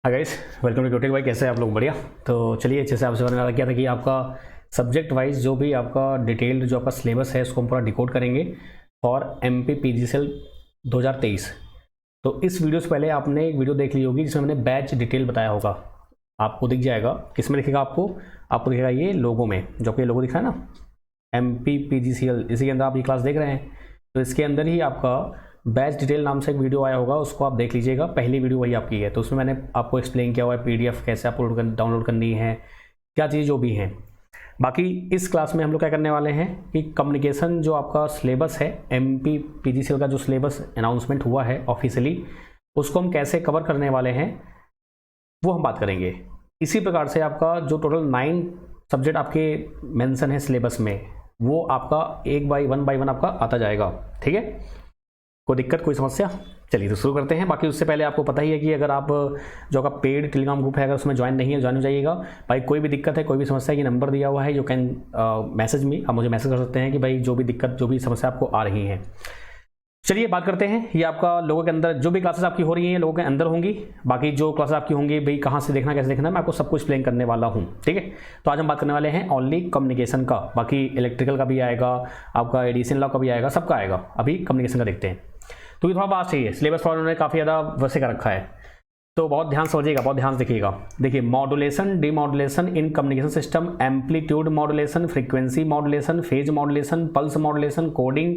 Hi guys, welcome to क्यूटेक भाई। कैसे हैं आप लोग? बढ़िया। तो चलिए, जैसे आपसे बताने वाला क्या था कि आपका सब्जेक्ट वाइज जो भी आपका डिटेल्ड जो आपका सिलेबस है उसको हम पूरा डिकोड करेंगे फॉर एमपी पीजीसीएल 2023। तो इस वीडियो से पहले आपने एक वीडियो देख ली होगी जिसमें मैंने बैच डिटेल बताया होगा। आपको दिख जाएगा, किसमें दिखेगा आपको दिखेगा ये लोगो में, जो आपको ये लोगो दिखा है ना, एमपी पीजीसीएल, इसी के अंदर आप ये क्लास देख रहे हैं। तो इसके अंदर ही आपका बैच डिटेल नाम से एक वीडियो आया होगा, उसको आप देख लीजिएगा। पहली वीडियो वही आपकी है। तो उसमें मैंने आपको एक्सप्लेन किया हुआ है पीडीएफ कैसे अपलोड डाउनलोड करनी है, क्या चीज़ जो भी है। बाकी इस क्लास में हम लोग क्या करने वाले हैं कि कम्युनिकेशन जो आपका सिलेबस है, एमपी पीजीसीएल का जो सिलेबस अनाउंसमेंट हुआ है ऑफिशियली, उसको हम कैसे कवर करने वाले हैं वो हम बात करेंगे। इसी प्रकार से आपका जो टोटल 9 सब्जेक्ट आपके मेंशन है सिलेबस में, वो आपका वन बाई वन आपका आता जाएगा। ठीक है, कोई दिक्कत, कोई समस्या? चलिए तो शुरू करते हैं। बाकी उससे पहले आपको पता ही है कि अगर आप जो आपका पेड टेलीग्राम ग्रुप है अगर उसमें ज्वाइन नहीं है, ज्वाइन हो जाइएगा भाई। कोई भी दिक्कत है, कोई भी समस्या है, ये नंबर दिया हुआ है, यू कैन मैसेज मी, आप मुझे मैसेज कर सकते हैं कि भाई जो भी दिक्कत जो भी समस्या आपको आ रही है। चलिए बात करते हैं। ये आपका लोगों के अंदर जो भी क्लासेस आपकी हो रही हैं लोगों के अंदर होंगी। बाकी जो क्लासेस आपकी होंगी भाई कहाँ से देखना कैसे देखना मैं आपको सब कुछ एक्सप्लेन करने वाला हूँ। ठीक है, तो आज हम बात करने वाले हैं ओनली कम्युनिकेशन का। बाकी इलेक्ट्रिकल का भी आएगा, आपका एडिशन लॉ का भी आएगा, सबका आएगा। अभी कम्युनिकेशन का देखते हैं। तो ये थोड़ा बात चाहिए, सिलेबस थोड़ा उन्होंने काफ़ी ज़्यादा वैसे कर रखा है, तो बहुत ध्यान समझिएगा, बहुत ध्यान से देखिएगा। देखिए, modulation, demodulation in communication system, amplitude modulation, frequency modulation, phase modulation, pulse modulation, coding,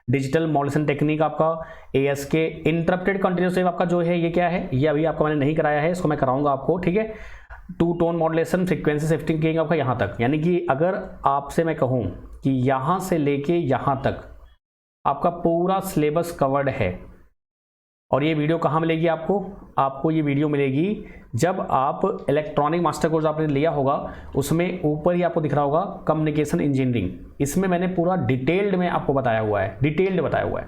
digital modulation technique, आपका एएसके, इंटरप्टेड कंटिन्यूस वेव आपका जो है ये क्या है, ये अभी आपका मैंने नहीं कराया है, इसको मैं कराऊंगा आपको। ठीक है, two tone modulation, frequency shifting आपका यहाँ तक। यानी कि अगर आपसे मैं कहूँ कि यहाँ से लेके यहाँ तक आपका पूरा सिलेबस कवर्ड है। और ये वीडियो कहाँ मिलेगी आपको ये वीडियो मिलेगी जब आप इलेक्ट्रॉनिक मास्टर कोर्स आपने लिया होगा, उसमें ऊपर ही आपको दिख रहा होगा कम्युनिकेशन इंजीनियरिंग। इसमें मैंने पूरा डिटेल्ड में आपको बताया हुआ है, डिटेल्ड बताया हुआ है।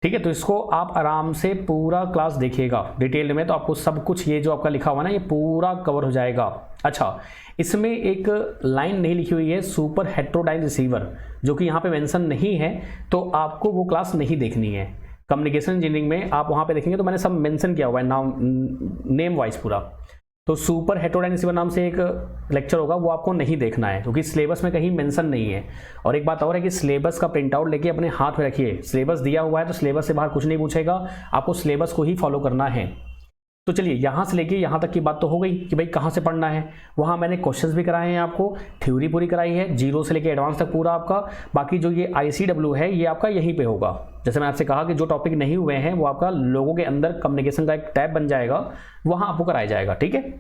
ठीक है, तो इसको आप आराम से पूरा क्लास देखिएगा डिटेल्ड में, तो आपको सब कुछ ये जो आपका लिखा हुआ ना ये पूरा कवर हो जाएगा। अच्छा, इसमें एक लाइन नहीं लिखी हुई है सुपर हेट्रोडाइन रिसीवर, जो कि यहाँ पे मेंशन नहीं है, तो आपको वो क्लास नहीं देखनी है। कम्युनिकेशन इंजीनियरिंग में आप वहाँ पे देखेंगे तो मैंने सब मेंशन किया हुआ है नाम, नेम वाइज पूरा। तो सुपर हेट्रोडाइन रिसीवर नाम से एक लेक्चर होगा, वो आपको नहीं देखना है क्योंकि सिलेबस में कहीं मेंशन नहीं है। और एक बात और है कि सिलेबस का प्रिंट आउट लेके अपने हाथ में रखिए। सिलेबस दिया हुआ है तो सिलेबस से बाहर कुछ नहीं पूछेगा, आपको सिलेबस को ही फॉलो करना है। तो चलिए, यहाँ से लेके यहाँ तक की बात तो हो गई कि भाई कहाँ से पढ़ना है। वहाँ मैंने क्वेश्चंस भी कराए हैं, आपको थ्योरी पूरी कराई है, जीरो से लेके एडवांस तक पूरा आपका। बाकी जो ये ICW है ये आपका यहीं पे होगा। जैसे मैं आपसे कहा कि जो टॉपिक नहीं हुए हैं वो आपका लोगों के अंदर कम्युनिकेशन का एक टैब बन जाएगा, वहाँ आपको कराया जाएगा। ठीक है,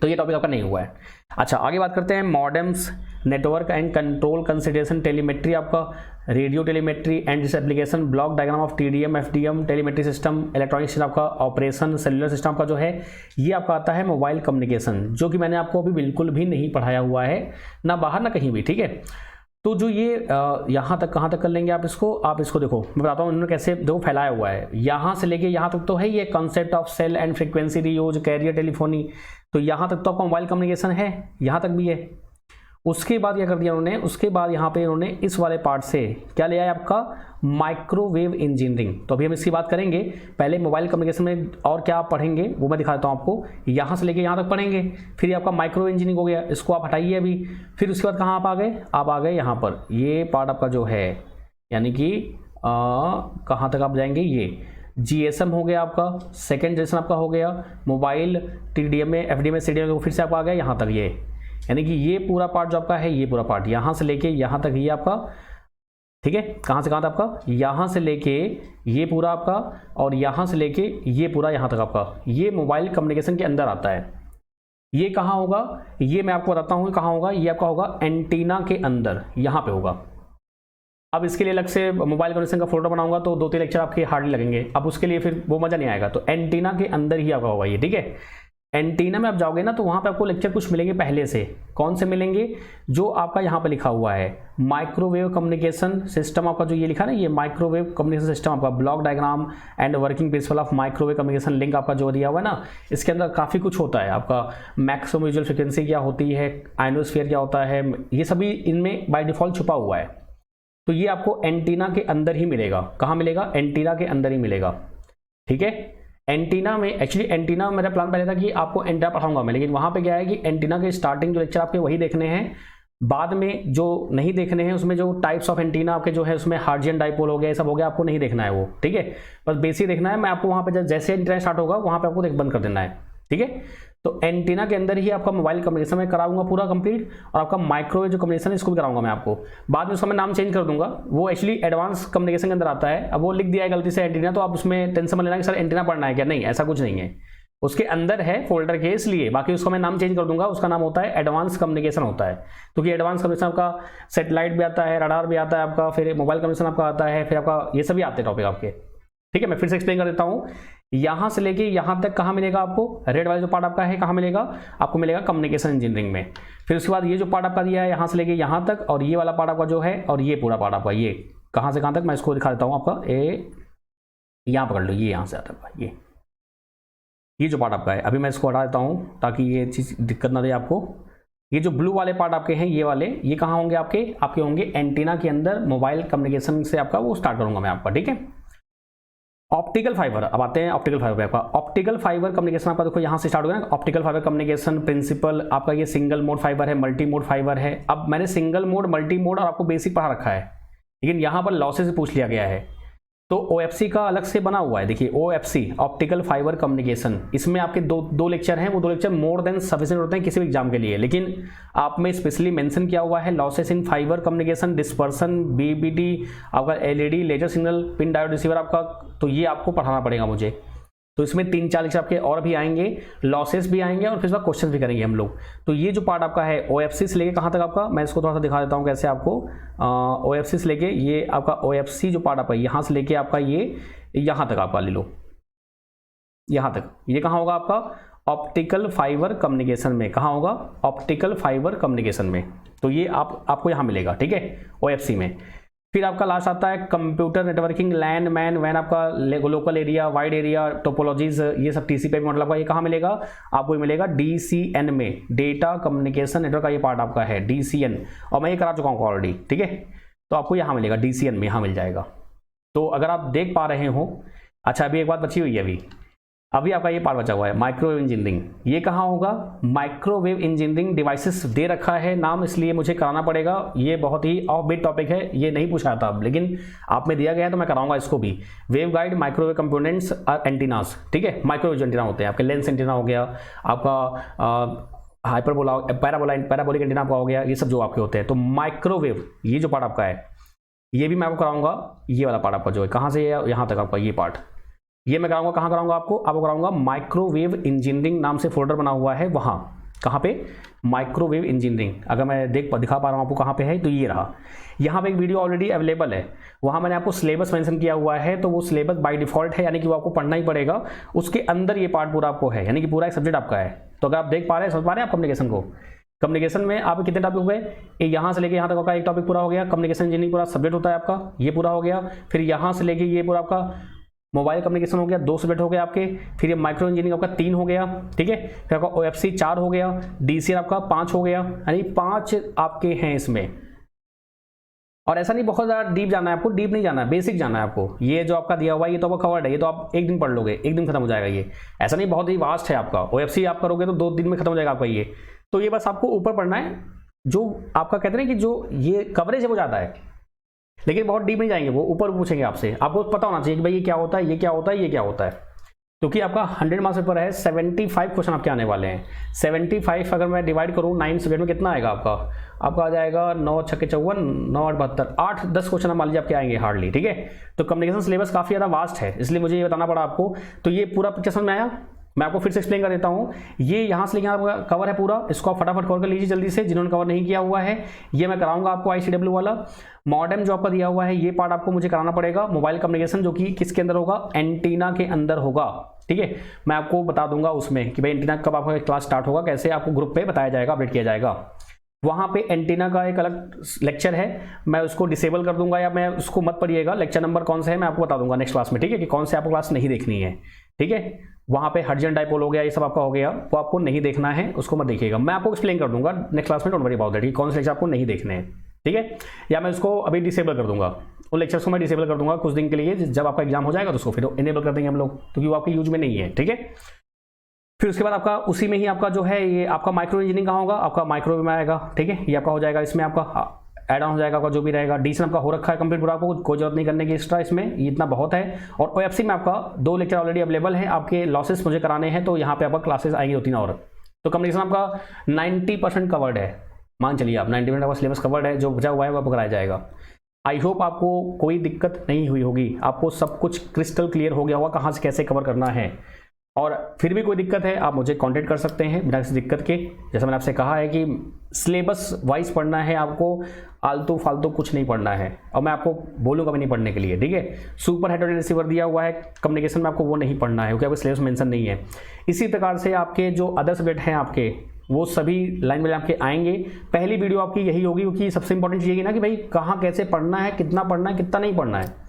तो ये टॉपिक आपका नहीं हुआ है। अच्छा, आगे बात करते हैं। Modems, network and control consideration, telemetry आपका, radio telemetry and this application, block diagram of TDM FDM, telemetry system, electronic system आपका, ऑपरेशन, सेलुलर सिस्टम आपका जो है ये आपका आता है मोबाइल कम्युनिकेशन, जो कि मैंने आपको अभी बिल्कुल भी नहीं पढ़ाया हुआ है, ना बाहर ना कहीं भी। ठीक है, तो जो ये यहाँ तक कहाँ तक कर लेंगे आप इसको देखो, मैं बताता हूँ उन्होंने कैसे देखो फैलाया हुआ है। यहाँ से लेके यहाँ तक तो है ये concept of cell and frequency reuse, carrier telephony, तो यहाँ तक तो आपका मोबाइल कम्युनिकेशन है, यहाँ तक भी है। उसके बाद क्या कर दिया उन्होंने, उसके बाद यहाँ पे उन्होंने इस वाले पार्ट से क्या लिया है आपका माइक्रोवेव इंजीनियरिंग। तो अभी हम इसकी बात करेंगे। पहले मोबाइल कम्युनिकेशन में और क्या आप पढ़ेंगे वो मैं दिखा देता हूँ आपको। यहाँ से लेके यहाँ तक पढ़ेंगे, फिर आपका माइक्रोवेव इंजीनियरिंग हो गया, इसको आप हटाइए अभी। फिर उसके बाद कहाँ आप आ गए यहाँ पर, ये पार्ट आपका जो है, यानी कि कहाँ तक आप जाएंगे, ये GSM हो गया आपका, सेकेंड जनरेशन आपका हो गया। मोबाइल TDM FDM CDM फिर से आपका आ गया यहाँ तक, ये यानी कि ये पूरा पार्ट जो आपका है, ये पूरा पार्ट यहाँ से लेके यहाँ तक ये आपका। ठीक है, कहाँ से कहाँ तक आपका, यहाँ से लेके ये पूरा आपका, और यहाँ से लेके ये पूरा यहाँ तक आपका, ये मोबाइल कम्युनिकेशन के अंदर आता है। ये कहाँ होगा, ये मैं आपको बताता हूँ कहाँ होगा। ये आपका होगा एंटीना के अंदर, यहाँ पे होगा। अब इसके लिए अलग से मोबाइल कम्युनिकेशन का फोल्डर बनाऊंगा तो 2-3 लेक्चर आपके हार्डली लगेंगे, अब उसके लिए फिर वो मजा नहीं आएगा। तो एंटीना के अंदर ही आपका होगा ये। ठीक है, एंटीना में आप जाओगे ना तो वहाँ पे आपको लेक्चर कुछ मिलेंगे पहले से। कौन से मिलेंगे, जो आपका यहाँ पे लिखा हुआ है माइक्रोवेव कम्युनिकेशन सिस्टम, आपका जो ये लिखा ना, ये माइक्रोवेव कम्युनिकेशन सिस्टम आपका, block diagram and working principle of microwave communication link आपका जो दिया हुआ है ना, इसके अंदर काफ़ी कुछ होता है आपका। मैक्सिमम विजुअल फ्रिक्वेंसी क्या होती है, आयनोस्फीयर क्या होता है, ये सभी इनमें बाय डिफॉल्ट छुपा हुआ है। तो ये आपको एंटीना के अंदर ही मिलेगा। कहाँ मिलेगा, एंटीना के अंदर ही मिलेगा। ठीक है, एंटीना में एक्चुअली एंटीना मेरा प्लान पहले था कि आपको एंटीना पढ़ाऊंगा मैं, लेकिन वहाँ पे क्या है कि एंटीना के स्टार्टिंग जो लेक्चर आपके वही देखने हैं, बाद में जो नहीं देखने हैं उसमें जो टाइप्स ऑफ एंटीना आपके जो है उसमें हार्जियन डाइपोल हो गया, ये सब हो गया, आपको नहीं देखना है वो, ठीक है। बस बेसिक देखना है। मैं आपको वहाँ पे जैसे एंटीना स्टार्ट होगा वहाँ पे आपको बंद कर देना है, ठीक है। तो एंटीना के अंदर ही आपका मोबाइल कम्युनिकेशन में कराऊंगा पूरा कंप्लीट, और आपका माइक्रोवेव जो कम्युनिकेशन है इसको भी कराऊंगा मैं आपको। बाद में उसका मैं नाम चेंज कर दूंगा, वो एक्चुअली एडवांस कम्युनिकेशन के अंदर आता है। अब वो लिख दिया है गलती से एंटीना, तो आप उसमें टेंशन मत लेना कि सर एंटीना पढ़ना है क्या, नहीं ऐसा कुछ नहीं है, उसके अंदर है फोल्डर के, इसलिए बाकी उसका मैं नाम चेंज कर दूंगा। उसका नाम होता है एडवांस कम्युनिकेशन होता है, क्योंकि एडवांस कम्युनिकेशन आपका सैटेलाइट भी आता है, रडार भी आता है आपका, फिर मोबाइल कम्युनिकेशन आपका आता है, फिर आपका ये सभी आते हैं टॉपिक आपके, ठीक है। मैं फिर से एक्सप्लेन कर देता हूँ। यहाँ से लेके यहाँ तक कहाँ मिलेगा आपको, रेड वाला जो पार्ट आपका है कहाँ मिलेगा, आपको मिलेगा कम्युनिकेशन इंजीनियरिंग में। फिर उसके बाद ये जो पार्ट आपका दिया है यहाँ से लेके यहाँ तक, और ये वाला पार्ट आपका जो है, और ये पूरा पार्ट आपका, ये कहाँ से कहाँ तक मैं इसको दिखा देता हूँ आपका। यहाँ पकड़ लो, ये यहाँ से आता है, ये जो पार्ट आपका है, अभी मैं इसको हटा देता हूँ ताकि ये चीज़ दिक्कत ना दे आपको। ये जो ब्लू वाले पार्ट आपके हैं, ये वाले, ये कहाँ होंगे आपके होंगे एंटीना के अंदर, मोबाइल कम्युनिकेशन से आपका वो स्टार्ट करूँगा मैं आपका, ठीक है। ऑप्टिकल फाइबर, अब आते हैं ऑप्टिकल फाइबर आपका। ऑप्टिकल फाइबर कम्युनिकेशन आपका देखो यहाँ से स्टार्ट हो गया ना, ऑप्टिकल फाइबर कम्युनिकेशन प्रिंसिपल आपका, ये सिंगल मोड फाइबर है, मल्टी मोड फाइबर है। अब मैंने सिंगल मोड, मल्टी मोड और आपको बेसिक पढ़ा रखा है, लेकिन यहाँ पर लॉसेस से पूछ लिया गया है, तो OFC का अलग से बना हुआ है। देखिए OFC ऑप्टिकल फाइबर कम्युनिकेशन, इसमें आपके दो लेक्चर हैं, वो 2 लेक्चर मोर देन सफिशिएंट होते हैं किसी भी एग्जाम के लिए, लेकिन आप में स्पेशली मेंशन किया हुआ है losses in fibre communication, dispersion, BBT, आपका LED, laser signal, pin diode receiver आपका, तो ये आपको पढ़ाना पड़ेगा मुझे। तो इसमें 3-4 लेक्चर आपके और भी आएंगे, लॉसेस भी आएंगे, और फिर उसका क्वेश्चन भी करेंगे हम लोग। तो ये जो पार्ट आपका है OFC से लेके कहाँ तक आपका, मैं इसको थोड़ा सा दिखा देता हूँ कैसे आपको। OFC से लेके ये आपका OFC जो पार्ट आपका यहाँ से लेके आपका ये यहाँ तक आपका ले लो, यहाँ तक, ये कहाँ होगा आपका ऑप्टिकल फाइबर कम्युनिकेशन में, कहाँ होगा ऑप्टिकल फाइबर कम्युनिकेशन में। तो ये आपको यहाँ मिलेगा, ठीक है, OFC में। फिर आपका लास्ट आता है कंप्यूटर नेटवर्किंग, लैन मैन वैन आपका, local area, wide area, topologies, ये सब TCP/IP मॉडल आपका, ये कहाँ मिलेगा आपको, मिलेगा DCN में, डेटा कम्युनिकेशन नेटवर्क का ये पार्ट आपका है DCN, और मैं ये करा चुका हूँ ऑलरेडी, ठीक है। तो आपको यहाँ मिलेगा DCN में, यहाँ मिल जाएगा। तो अगर आप देख पा रहे हो, अच्छा अभी एक बात बची हुई है, अभी आपका ये पार्ट बचा हुआ है माइक्रोवेव इंजीनियरिंग, ये कहाँ होगा, माइक्रोवेव इंजीनियरिंग डिवाइसेस दे रखा है नाम, इसलिए मुझे कराना पड़ेगा। ये बहुत ही ऑफ बीट टॉपिक है, ये नहीं पूछा था, लेकिन आप में दिया गया है तो मैं कराऊंगा इसको भी। वेव गाइड, माइक्रोवेव कंपोनेंट्स और एंटीनास, ठीक है। माइक्रोवेव एंटीना होते हैं आपके, लेंस एंटीना हो गया आपका, हाइपरबोला, पैराबोलिक एंटीना आपका हो गया, ये सब जो आपके होते हैं। तो माइक्रोवेव ये जो पार्ट आपका है, ये भी मैं आपको कराऊंगा। ये वाला पार्ट आपका जो है कहाँ से यहाँ तक आपका ये पार्ट, ये मैं कराऊंगा, कहाँ कराऊंगा आपको कराऊंगा माइक्रोवेव इंजीनियरिंग नाम से फोल्डर बना हुआ है, वहाँ कहाँ पे, माइक्रोवेव इंजीनियरिंग। अगर मैं दिखा पा रहा हूँ आपको कहाँ पे है, तो ये रहा। यहाँ पे एक वीडियो ऑलरेडी अवेलेबल है, वहाँ मैंने आपको सिलेबस मेंशन किया हुआ है, तो वो सिलेबस बाय डिफॉल्ट है, यानी कि वो आपको पढ़ना ही पड़ेगा। उसके अंदर ये पार्ट पूरा आपको है, यानी कि पूरा एक सब्जेक्ट आपका है। तो अगर आप देख पा रहे हैं, समझ पा रहे हैं आप कम्युनिकेशन को, कम्युनिकेशन में आप कितने टॉपिक हो गए, यहाँ से लेके यहाँ तक आपका एक टॉपिक पूरा हो गया, कम्युनिकेशन इंजीनियरिंग पूरा सब्जेक्ट होता है आपका, ये पूरा हो गया। फिर यहाँ से लेके ये पूरा आपका मोबाइल कम्युनिकेशन हो गया, 2 सब्जेक्ट हो गए आपके। फिर ये माइक्रो इंजीनियरिंग आपका 3 हो गया, ठीक है। फिर आपका OFC 4 हो गया, DCN आपका 5 हो गया, यानी 5 आपके हैं इसमें। और ऐसा नहीं बहुत ज़्यादा डीप जाना है आपको, डीप नहीं जाना है, बेसिक जाना है आपको। ये जो आपका दिया हुआ है ये तो आपका कवर्ड है, ये तो आप एक दिन पढ़ लोगे, एक दिन खत्म हो जाएगा ये। ऐसा नहीं बहुत ही वास्ट है आपका, OFC आप करोगे तो 2 दिन में खत्म हो जाएगा आपका ये। तो ये बस आपको ऊपर पढ़ना है, जो आपका कहते हैं कि जो ये कवरेज है वो ज़्यादा है, लेकिन बहुत डीप नहीं जाएंगे, वो ऊपर पूछेंगे आपसे। आपको पता होना चाहिए कि भाई ये क्या होता है, ये क्या होता है, ये क्या होता है। क्योंकि आपका 100 मार्क्स पेपर है, 75 क्वेश्चन आपके आने वाले हैं। 75 अगर मैं डिवाइड करूँ 9 सब्जेक्ट में, कितना आएगा आपका आ जाएगा 9 छक्के 54, 9 8 72, 8-10 क्वेश्चन मान लीजिए आपके आएंगे हार्डली, ठीक है। तो कम्युनिकेशन सिलेबस काफ़ी ज़्यादा वास्ट है, इसलिए मुझे ये बताना पड़ा आपको। तो ये पूरा पिक्चर समझ में आया, मैं आपको फिर से एक्सप्लेन कर देता हूँ। ये यहाँ से लेके आपका कवर है पूरा, इसको आप फटाफट कवर कर लीजिए जल्दी से, जिन्होंने कवर नहीं किया हुआ है। ये मैं कराऊंगा आपको ICW वाला। मॉडेम जो आपका दिया हुआ है, ये पार्ट आपको मुझे कराना पड़ेगा। मोबाइल कम्युनिकेशन जो कि किसके अंदर होगा, एंटीना के अंदर होगा, ठीक है। मैं आपको बता दूंगा उसमें कि भाई एंटीना कब आपका क्लास स्टार्ट होगा, कैसे आपको ग्रुप पे बताया जाएगा, अपडेट किया जाएगा। वहाँ पे एंटीना का एक अलग लेक्चर है, मैं उसको डिसेबल कर दूंगा, या मैं उसको मत पढ़िएगा। लेक्चर नंबर कौन सा है मैं आपको बता दूंगा नेक्स्ट क्लास में, ठीक है, कि कौन से आपको क्लास नहीं देखनी है, ठीक है। वहाँ पे हार्जियन डाइपोल हो गया, ये सब आपका हो गया, वो आपको नहीं देखना है, उसको मत देखिएगा। मैं आपको एक्सप्लेन कर दूंगा नेक्स्ट क्लास में, डोंट वरी अबाउट दैट, कौन से लेक्चर आपको नहीं देखने हैं, ठीक है। या मैं उसको अभी डिसेबल कर दूंगा, उन लेक्चर्स को मैं डिसेबल कर दूंगा कुछ दिन के लिए, जब आपका एग्जाम हो जाएगा तो उसको फिर इनेबल कर देंगे हम लोग, क्योंकि वो आपके यूज में नहीं है, ठीक है। फिर उसके बाद आपका उसी में ही आपका जो है ये आपका माइक्रो इंजीनियरिंग कहाँ होगा, आपका माइक्रोवेव में आएगा, ठीक है। ये आपका हो जाएगा, इसमें आपका ऐड ऑन हो जाएगा, आपका जो भी रहेगा। डीएसएन आपका हो रखा है कंप्लीट पूरा, आपको कोई जरूरत नहीं करने की एक्स्ट्रा, इसमें ये इतना बहुत है। और ओएफसी में आपका 2 लेक्चर ऑलरेडी अवेलेबल है, आपके लॉसेस मुझे कराने हैं, तो यहाँ पे आपका क्लासेस आएंगी 2-3 और। तो कम्युनिकेशन आपका 90% कवर्ड है, मान चलिए आप 90% आपका सिलेबस कवर्ड है, जो बचा हुआ है वो आपको कराया जाएगा। आई होप आपको कोई दिक्कत नहीं हुई होगी, आपको सब कुछ क्रिस्टल क्लियर हो गया होगा कहाँ से कैसे कवर करना है। और फिर भी कोई दिक्कत है आप मुझे कांटेक्ट कर सकते हैं बिना किसी दिक्कत के। जैसा मैंने आपसे कहा है कि सिलेबस वाइज पढ़ना है, आपको आलतू फालतू कुछ नहीं पढ़ना है, और मैं आपको बोलूँगा भी नहीं पढ़ने के लिए, ठीक है। सुपर हेड और रिसीवर दिया हुआ है कम्युनिकेशन में, आपको वो नहीं पढ़ना है क्योंकि आपको सिलेबस मेंशन नहीं है। इसी प्रकार से आपके जो अदर सब्जेक्ट हैं आपके, वो सभी लाइन में आपके आएंगे। पहली वीडियो आपकी यही होगी, क्योंकि सबसे इंपॉर्टेंट चीज़ ये ना कि भाई कहाँ कैसे पढ़ना है, कितना पढ़ना है, कितना नहीं पढ़ना है,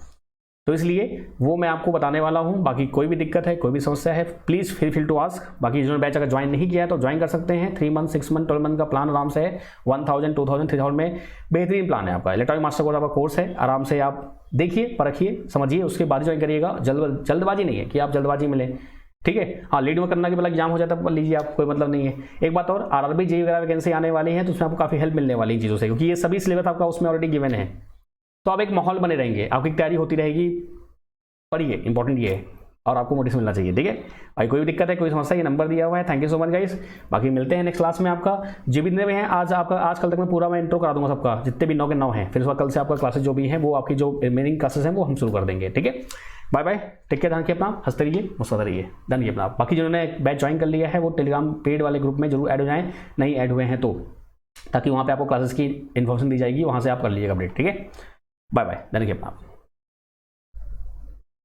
तो इसलिए वो मैं आपको बताने वाला हूँ। बाकी कोई भी दिक्कत है, कोई भी समस्या है, प्लीज़ फील टू आस्क। बाकी जिन्होंने बैच अगर ज्वाइन नहीं किया है तो ज्वाइन कर सकते हैं। 3 मंथ 6 मंथ 12 मंथ का प्लान आराम से है, 1000 2000 3000 में बेहतरीन प्लान है आपका। इलेक्ट्रॉनिक मास्टर कोर्स आपका कोर्स है, आराम से आप देखिए, परखिए, समझिए, उसके बाद ज्वाइन करिएगा। जल्दबाजी नहीं है कि आप जल्दबाजी में लें, ठीक है। हाँ, लीड में करना कि मतलब एग्जाम हो जाता है लीजिए आप, कोई मतलब नहीं है। एक बात और, आरआरबी जेईई वगैरह वैकेंसी आने वाली है, तो उसमें आपको काफ़ी हेल्प मिलने वाली इन चीज़ों से, क्योंकि ये सभी सिलेबस आपका उसमें ऑलरेडी गिवन है। तो आप एक माहौल बने रहेंगे, आपकी तैयारी होती रहेगी, पढ़िए, इंपॉर्टेंट ये है, और आपको मोटिवेशन मिलना चाहिए, ठीक है भाई। कोई भी दिक्कत है, कोई समस्या, ये नंबर दिया हुआ है। Thank you so much guys. बाकी मिलते हैं नेक्स्ट क्लास में। आपका जितने भी हैं आज कल तक मैं पूरा इंट्रो करा दूंगा सबका, जितने भी 9 के 9 हैं। फिर उसका कल से आपका क्लासेस जो भी हैं वो आपकी जो रिमेनिंग क्लासेस हैं वो हम शुरू कर देंगे, ठीक है। बाय बाय, टेक केयर, ध्यान रखिए अपना, हंसते रहिए, मुस्कुराते रहिए, ध्यान रखिए अपना। बाकी जिन्होंने बैच ज्वाइन कर लिया है वो टेलीग्राम पेड वाले ग्रुप में जरूर ऐड हो जाएं, नहीं ऐड हुए हैं तो, ताकि वहाँ पे आपको क्लासेस की इन्फॉर्मेशन दी जाएगी, वहाँ से आप कर लीजिएगा अपडेट, ठीक है। बाय बाय, ध्यान रखिए अपना।